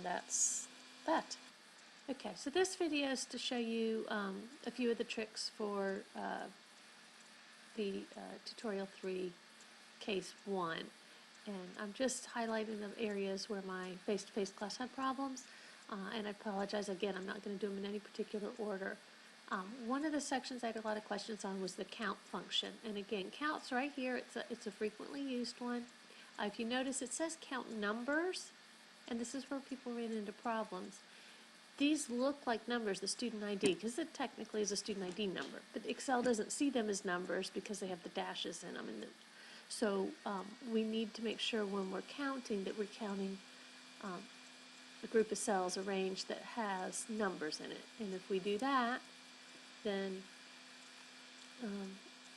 that's that. Okay, so this video is to show you a few of the tricks for the Tutorial 3 Case 1. And I'm just highlighting the areas where my face-to-face class had problems. And I apologize again, I'm not going to do them in any particular order. One of the sections I had a lot of questions on was the count function. And again, count's right here. It's a frequently used one. If you notice, it says count numbers, and this is where people ran into problems. These look like numbers, the student ID, because it technically is a student ID number, but Excel doesn't see them as numbers because they have the dashes in them. So we need to make sure when we're counting that we're counting a group of cells arranged that has numbers in it. And if we do that, then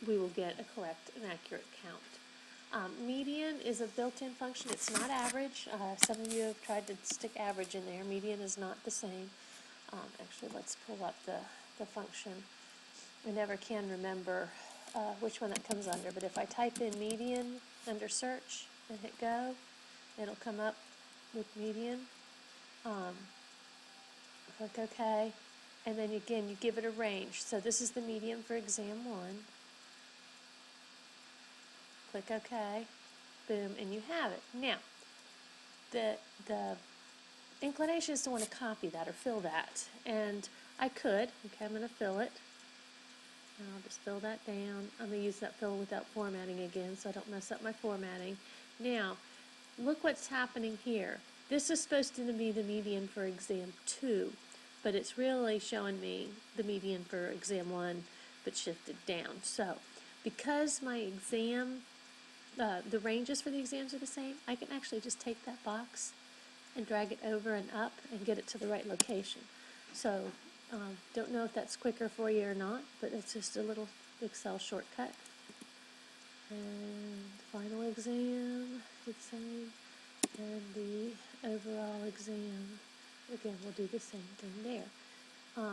we will get a correct and accurate count. Median is a built-in function. It's not average. Some of you have tried to stick average in there. Median is not the same. Actually, let's pull up the function. I never can remember which one that comes under, but if I type in median under search and hit go, it'll come up with median. Click OK, and then again you give it a range. So this is the median for exam 1. Click OK, boom, and you have it. Now, the inclination is to want to copy that or fill that, and I could. Okay, I'm going to fill it. And I'll just fill that down. I'm going to use that fill without formatting again so I don't mess up my formatting. Now, look what's happening here. This is supposed to be the median for exam 2, but it's really showing me the median for exam 1, but shifted down. So, because my exam, the ranges for the exams are the same, I can actually just take that box and drag it over and up and get it to the right location. So, don't know if that's quicker for you or not, but it's just a little Excel shortcut. And final exam, it's saying, and the overall exam, again, we'll do the same thing there.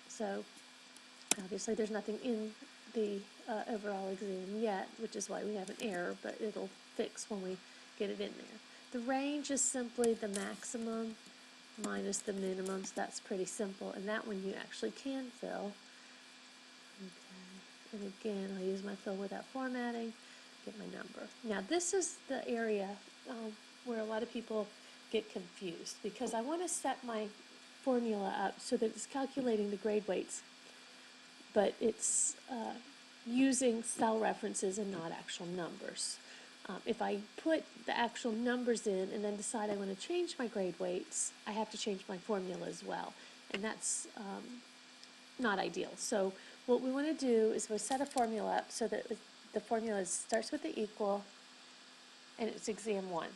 So, obviously there's nothing in the overall exam yet, which is why we have an error, but it'll fix when we get it in there. The range is simply the maximum minus the minimums. That's pretty simple, and that one you actually can fill. Okay, and again, I'll use my fill without formatting, get my number. Now this is the area where a lot of people get confused, because I want to set my formula up so that it's calculating the grade weights, but it's using cell references and not actual numbers. If I put the actual numbers in and then decide I want to change my grade weights, I have to change my formula as well, and that's not ideal. So what we want to do is we set a formula up so that the formula starts with the equal, and it's exam 1,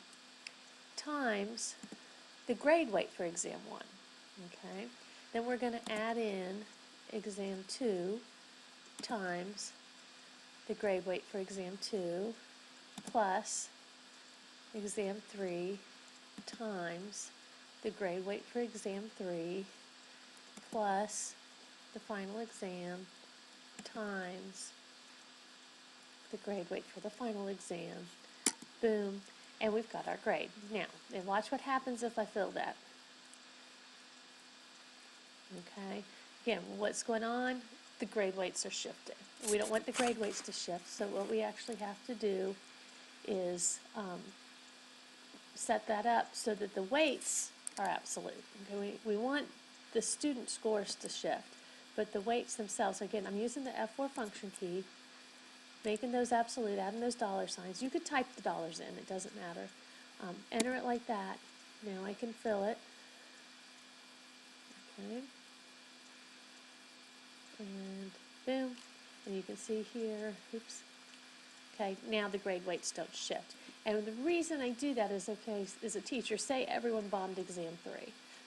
times the grade weight for exam 1. Okay? Then we're going to add in exam 2 times the grade weight for exam 2 plus exam 3 times the grade weight for exam 3 plus the final exam times the grade weight for the final exam. Boom, and we've got our grade. Now, and watch what happens if I fill that. Okay, again, what's going on? The grade weights are shifting. We don't want the grade weights to shift, so what we actually have to do is set that up so that the weights are absolute. Okay, we want the student scores to shift, but the weights themselves, again, I'm using the F4 function key, making those absolute, adding those dollar signs. You could type the dollars in, it doesn't matter. Enter it like that. Now I can fill it. Okay. And boom. And you can see here, oops. Okay, now the grade weights don't shift. And the reason I do that is, okay, as a teacher, say everyone bombed exam 3.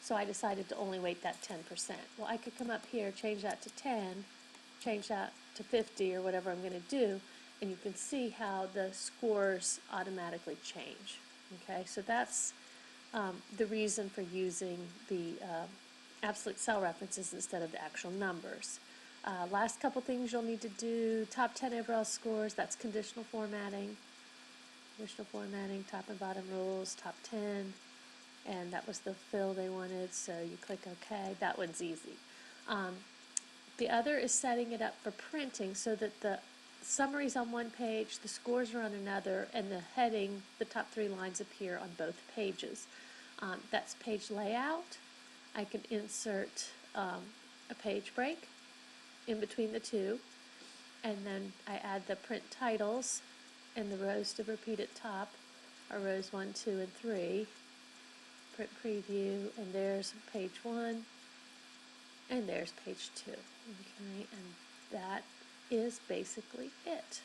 So I decided to only weight that 10%. Well, I could come up here, change that to 10, change that to 50 or whatever I'm going to do, and you can see how the scores automatically change. Okay, so that's the reason for using the absolute cell references instead of the actual numbers. Last couple things you'll need to do: top 10 overall scores, that's conditional formatting. Conditional formatting, top and bottom rules, top 10. and that was the fill they wanted, so you click OK. That one's easy. The other is setting it up for printing so that the summary's on one page, the scores are on another, and the heading, the top 3 lines appear on both pages. That's page layout. I can insert a page break in between the two, and then I add the print titles, and the rows to repeat at top are rows 1, 2, and 3. Print preview, and there's page 1, and there's page 2. Okay, and that is basically it.